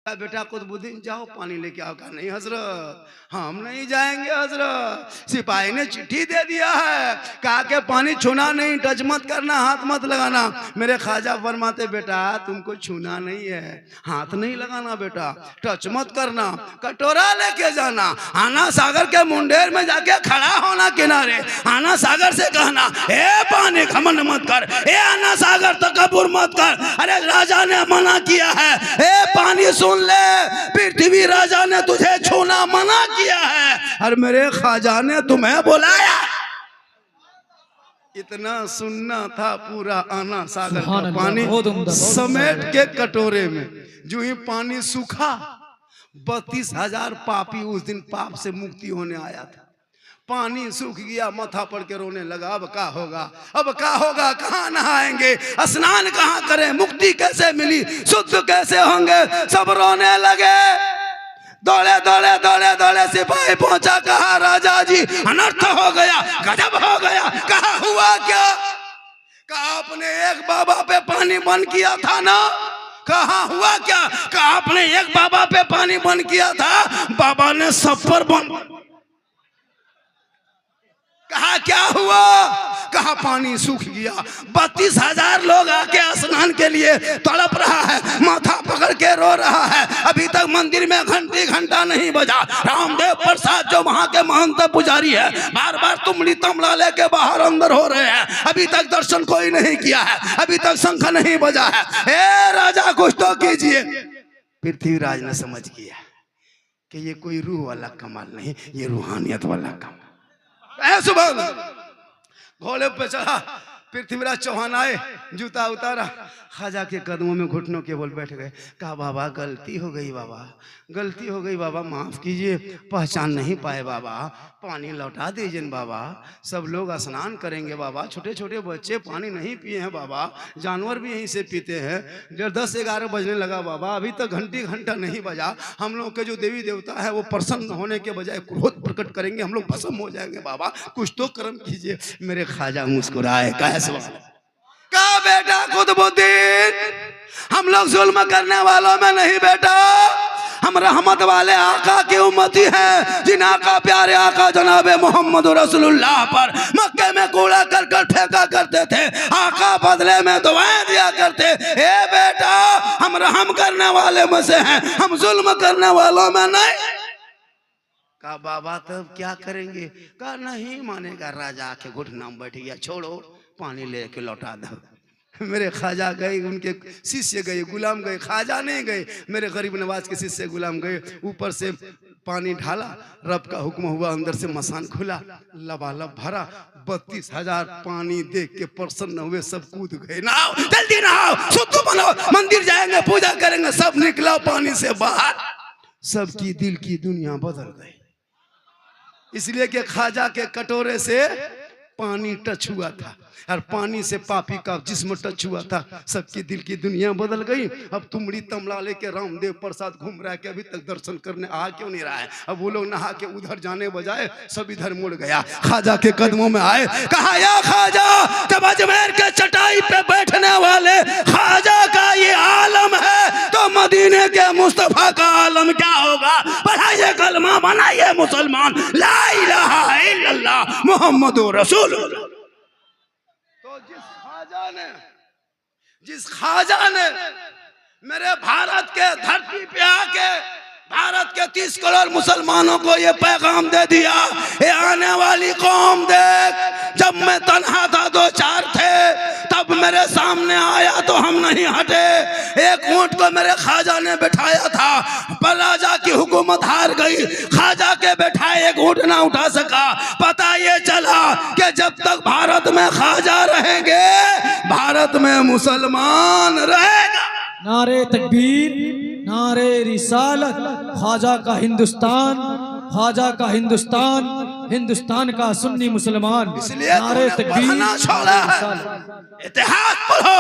बेटा कुतुबुद्दीन जाओ पानी लेके आओ। कहा नहीं हजरत हम नहीं जाएंगे हजरत, सिपाही ने चिट्ठी दे दिया है, कहा के पानी छूना नहीं, टच मत करना, हाथ मत लगाना। मेरे ख्वाजा फरमाते बेटा तुमको छूना नहीं है, हाथ नहीं लगाना बेटा, टच मत करना, कटोरा लेके जाना, आना सागर के मुंडेर में जाके खड़ा होना किनारे, आना सागर से कहना ए पानी घमंड मत कर, ए आना सागर तकब्बुर मत कर, अरे राजा ने मना किया है, ए पानी सुन ले, पृथ्वी राजा ने तुझे छूना मना किया है और मेरे ख्वाजा ने तुम्हें बुलाया। इतना सुनना था पूरा आना सागर का पानी समेट के कटोरे में। जो ही पानी सूखा 32,000 पापी उस दिन पाप से मुक्ति होने आया था। पानी सूख गया, माथा पड़ के रोने लगा, अब क्या होगा, अब क्या होगा, कहाँ नहाएंगे, स्नान कहाँ करें, मुक्ति कैसे मिली, शुद्ध कैसे होंगे, सब रोने लगे। दौड़े दौड़े दौड़े दौड़े सिपाही पहुंचा, कहा राजा जी अनर्थ हो गया, गजब हो गया। कहा हुआ क्या, कहा आपने एक बाबा पे पानी बंद किया था ना। कहा हुआ क्या, कहा आपने एक बाबा पे पानी बंद किया था, बाबा ने सब पर बंद। कहा क्या हुआ, कहा पानी सूख गया, 32,000 लोग आके स्नान के लिए तड़प रहा है, माथा पकड़ के रो रहा है। अभी तक मंदिर में घंटी घंटा नहीं बजा। रामदेव प्रसाद जो वहां के महंत पुजारी है, बार बार तुमड़ी तमला लेके बाहर अंदर हो रहे हैं, अभी तक दर्शन कोई नहीं किया है, अभी तक शंख नहीं बजा है। ए राजा कुछ तो कीजिए। पृथ्वीराज ने समझ किया कि ये कोई रूह वाला कमाल नहीं, ये रूहानियत वाला कमाल। सुबह घोड़े पे चढ़ा, पृथ्वीराज चौहान आए, जूता उतारा, ख्वाजा के कदमों में घुटनों के बोल बैठ गए। कहा बाबा गलती हो गई, बाबा गलती हो गई, बाबा माफ कीजिए, पहचान नहीं पाए बाबा, पानी लौटा दीजिए बाबा, सब लोग स्नान करेंगे बाबा, छोटे छोटे बच्चे पानी नहीं पिए हैं बाबा, जानवर भी यहीं से पीते हैं। 10-11 बजने लगा बाबा, अभी तक घंटी घंटा नहीं बजा, हम लोग के जो देवी देवता है वो प्रसन्न होने के बजाय क्रोध प्रकट करेंगे, हम लोग भस्म हो जाएंगे बाबा, कुछ तो कर्म कीजिए। मेरे ख्वाजा मुस्कुराए, कहा बेटा कुतुबुद्दीन हम लोग जुल्म करने वालों में नहीं बेटा, हम रहमत वाले आका की उम्मती हैं, जिन आका प्यारे आका जनाबे मोहम्मद रसूलुल्लाह पर मक्के में कूड़ा करकट फेंका करते थे, आका बदले में दुआएं दिया करते। ए बेटा हम रहम करने वाले में से हैं, हम जुल्म करने वालों में नहीं। कहा बाबा तब क्या करेंगे, कहा नहीं मानेगा। राजा आके घुटना में बैठ गया, छोड़ो पानी लेके लौटा दो। मेरे ख्वाजा गए, उनके शिष्य गए, गुलाम गए, ख्वाजा नहीं गए, मेरे गरीब नवाज के शिष्य गुलाम गए। ऊपर से पानी ढाला, रब का हुक्म हुआ, अंदर से मसान खुला, लबालब भरा, 32,000 पानी देख के प्रसन्न हुए, सब कूद गए। नहाओ जल्दी नहाओ, शुद्ध बनो, मंदिर जाएंगे, पूजा करेंगे। सब निकला पानी से बाहर, सबकी दिल की दुनिया बदल गई, इसलिए कि ख्वाजा के कटोरे से पानी टच हुआ था और पानी से पापी का जिस्म टच हुआ था, सबकी दिल की दुनिया बदल गई। अब तुमड़ी तमला लेके रामदेव प्रसाद घूम रहा है कि अभी तक दर्शन करने आ क्यों नहीं रहा है। अब वो लोग नहा के उधर जाने बजाय सब इधर मुड़ गया, ख्वाजा के कदमों में आए। कहा या ख्वाजा, जब अजमेर के चटाई पे बैठने वाले ख्वाजा का ये आलम है तो मदीने के मुस्तफा का आलम क्या होगा। पढ़ाइए कलमा, बनाइए मुसलमान, ला इलाहा इल्लल्लाह मुहम्मदुर रसूल। तो जिस ख्वाजा ने मेरे भारत के धरती पे आके भारत के 30 करोड़ मुसलमानों को ये पैगाम दे दिया, ये आने वाली कौम देख, जब मैं तन्हा था 2-4 थे, तब मेरे सामने आया तो हम नहीं हटे। एक ऊंट को मेरे ख्वाजा ने बैठाया था, पर राजा की हुकूमत हार गई, ख्वाजा के बैठाए एक ऊंट ना उठा सका। पता ये चला कि जब तक भारत में ख्वाजा रहेंगे, भारत में मुसलमान रहेगा। नारे तकबीर, नारे रिसालत, ख्वाजा का हिंदुस्तान, ख्वाजा का हिंदुस्तान। हिंदुस्तान का सुन्नी मुसलमान। इसलिए नारे तूने तकबीर, पढ़ना छोड़ा है। इतिहास पढ़ो,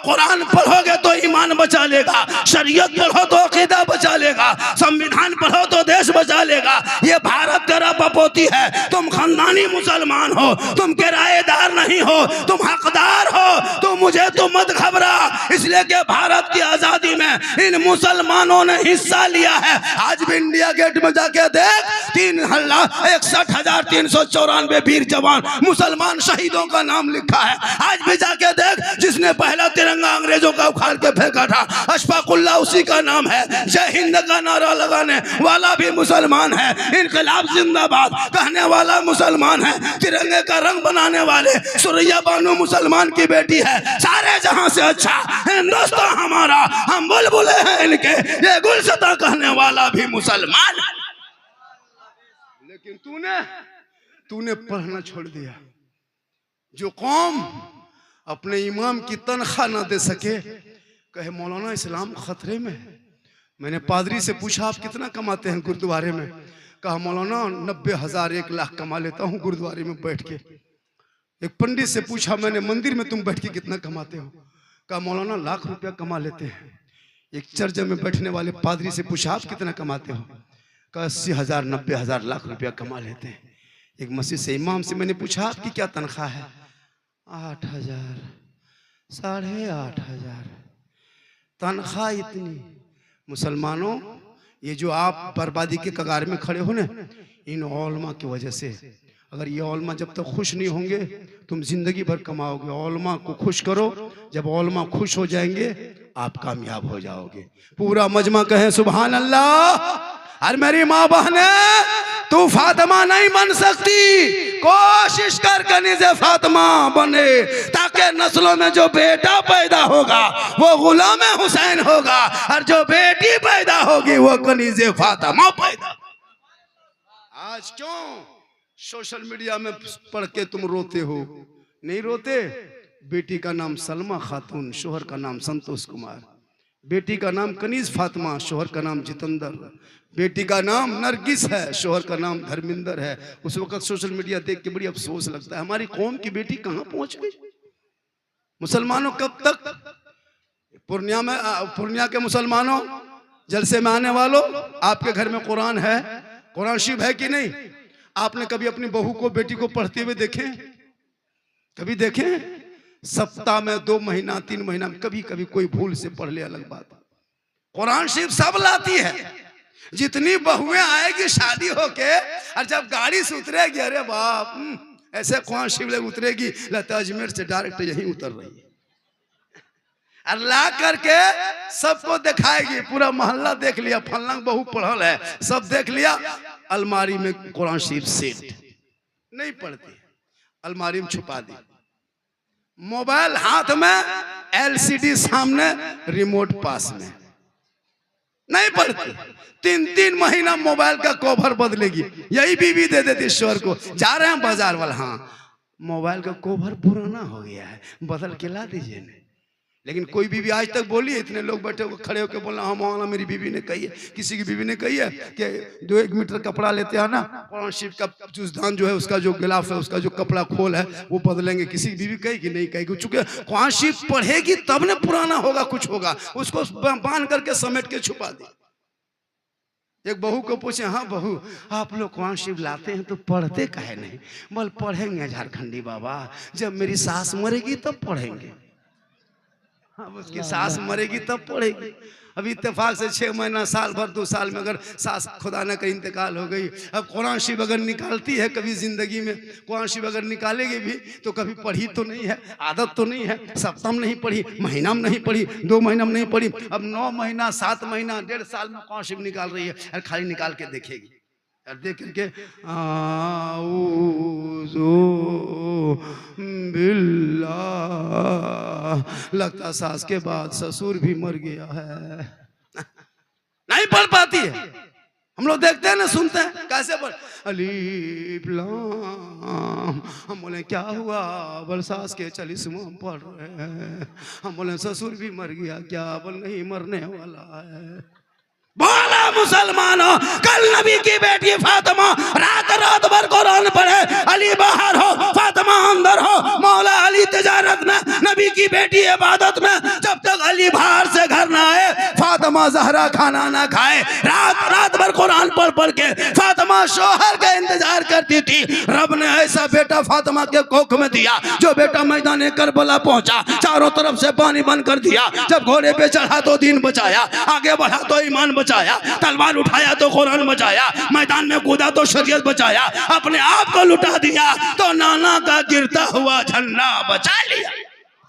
कुरान पढ़ोगे तो ईमान बचा लेगा, शरीयत पढ़ो तो अकीदा बचा लेगा, संविधान पढ़ो तो देश बचा लेगा। ये भारत तेरा बपोती है, तुम खानदानी मुसलमान हो, तुम किराएदार नहीं हो, तुम हकदार हो। तो मुझे तो मत घबरा, इसलिए कि भारत की आजादी में इन मुसलमानों ने हिस्सा लिया है। आज भी इंडिया गेट में जाके देख, 3,61,394 वीर जवान मुसलमान शहीदों का नाम लिखा है। आज भी जाके देख, जिसने पहला तिरंगा अंग्रेजों का उखाड़ के फेंका था अशफाकुल्ला, उसी का नाम है। जय हिंद का नारा लगाने वाला भी मुसलमान है, इनकलाब जिंदाबाद कहने वाला मुसलमान है, तिरंगे का रंग बनाने वाले सुरैया बानो मुसलमान की बेटी है। सारे जहां से अच्छा हिंदुस्तान हमारा, हम बुलबुले हैं इनके, ये गुलशता कहने वाला भी मुसलमान है। लेकिन तूने पढ़ना छोड़ दिया। जो कौम अपने इमाम की तनख्वाह ना दे सके, कहे मौलाना इस्लाम खतरे में है। मैंने पादरी से पूछा आप कितना कमाते हैं गुरुद्वारे में? कहा मौलाना 90,000 1 लाख कमा लेता हूँ गुरुद्वारे में बैठ के। एक पंडित से पूछा मैंने मंदिर में तुम बैठ के कितना कमाते हो? कहा मौलाना लाख रुपया कमा लेते हैं। एक चर्च में बैठने वाले पादरी से पूछा आप कितना कमाते हो? कहा 80,000 90,000 लाख रुपया कमा लेते हैं। एक मस्जिद से इमाम से मैंने पूछा आपकी क्या तनख्वाह है? 8,000 8,500 तनख्वाह इतनी। मुसलमानों, ये जो आप बर्बादी के कगार में खड़े हो ना, इन औलमा की वजह से। अगर ये औलमा जब तक खुश नहीं होंगे तुम जिंदगी भर कमाओगे। औलमा को खुश करो, जब औलमा खुश हो जाएंगे आप कामयाब हो जाओगे। पूरा मजमा कहे सुभान अल्लाह। और मेरी माँ बहने, तू फातिमा नहीं बन सकती, कोशिश कर कनीज़े फातिमा बने, ताकि नस्लों में जो बेटा पैदा होगा वो गुलाम हुसैन होगा, और जो बेटी पैदा होगी वो कनीज़े फातिमा पैदा। आज क्यों सोशल मीडिया में पढ़ के तुम रोते हो? नहीं रोते? बेटी का नाम सलमा खातून, शोहर का नाम संतोष कुमार, बेटी का नाम कनीज फातिमा, शोहर का नाम जितेंद्र, बेटी का नाम नरगिस है, शोहर का नाम धर्मेंद्र है। उस वक्त सोशल मीडिया देख के बड़ी अफसोस लगता है, हमारी कौम की बेटी कहां पहुंच गई। मुसलमानों कब तक, पूर्णिया के मुसलमानों, जलसे में आने वालों, आपके घर में कुरान है, कुरान शरीफ है कि नहीं? आपने कभी अपनी बहू को, बेटी को पढ़ते हुए देखे? कभी देखे? सप्ताह में 2 महीना 3 महीना में कभी कभी कोई भूल से पढ़ ले, अलग बात। कुरान शरीफ सब लाती है। जितनी बहुएं आएगी शादी होके, और जब गाड़ी से उतरेगी, अरे बाप, ऐसे कुरान शरीफ उतरेगी, लगता अजमेर से डायरेक्ट यहीं उतर रही है। और ला करके सबको दिखाएगी, पूरा मोहल्ला देख लिया, फलना बहू पढ़ल है, सब देख लिया। अलमारी में कुरान शरीफ सेट नहीं पढ़ती, अलमारी में छुपा दी। मोबाइल हाथ में, एलसीडी सामने, रिमोट पास में, नहीं पढ़ती। 3-3 महीना मोबाइल का कवर बदलेगी, यही बीवी दे देती ईश्वर को। जा रहे हैं बाजार वाला, हाँ मोबाइल का कवर पुराना हो गया है, बदल के ला दीजिए। नहीं, लेकिन कोई बीवी आज तक बोली है? इतने लोग बैठे खड़े होकर बोलना हाँ मौलाना मेरी बीवी ने कही है, किसी की बीवी ने कही है कि 2-1 मीटर कपड़ा लेते हैं ना, कुरान शरीफ का जुज़दान जो है, उसका जो गिलाफ है, उसका जो कपड़ा खोल है वो बदलेंगे। किसी की बीवी कही कि नहीं कही? चूंकि कुरान शरीफ पढ़ेगी तब न पुराना होगा, कुछ होगा, उसको बांध करके समेट के छुपा दी। एक बहू को पूछे, हाँ बहू आप लोग कुरान शरीफ लाते हैं तो पढ़ते काहे नहीं? बोल पढ़ेंगे झारखंडी बाबा, जब मेरी सास मरेगी तब पढ़ेंगे। अब उसकी सास मरेगी तब पढ़ेगी। अभी इत्तेफाक से 6 महीना, साल भर, 2 साल में अगर सास खुदा न कहीं इंतकाल हो गई, अब कुरान शरीफ अगर निकालती है कभी जिंदगी में, कुरान शरीफ अगर निकालेगी भी तो कभी पढ़ी तो नहीं है, आदत तो नहीं है, सप्ताह में नहीं पढ़ी, महीना में नहीं पढ़ी, 2 महीना में नहीं पढ़ी, अब 9 महीना 7 महीना 1.5 साल में कुरान शरीफ निकाल रही है, और खाली निकाल के देखेगी, और देख करके लगता सास के बाद ससुर भी मर गया है। नहीं पढ़ पाती है। हम लोग देखते हैं ना, सुनते हैं, कैसे पढ़, अलीफ लाम। हम बोले क्या हुआ? बोल सास के 40वां पढ़ रहे हैं। हम बोले ससुर भी मर गया क्या? बोल नहीं, मरने वाला है। बोला मुसलमानों, कल नबी की बेटी फातिमा रात रात भर कुरान पढ़े, अली बाहर हो फातिमा अंदर हो, मौला अली तिजारत में, नबी की बेटी इबादत में, जब तक अली बाहर से घर ना आए फातिमा जहरा खाना ना खाए। रात रात भर कुरान पढ़ पढ़ के फातिमा शोहर का इंतजार करती थी। रब ने ऐसा बेटा फातिमा के कोख में दिया, जो बेटा मैदान करबला पहुंचा, चारों तरफ से पानी बंद कर दिया। जब घोड़े पे चढ़ा तो दीन बचाया, आगे बढ़ा तो ईमान बचाया, तलवार उठाया तो कुरान बचाया, मैदान में कूदा तो शरीयत बचाया, अपने आप को लुटा दिया तो नाना का गिरता हुआ झंडा बचा लिया।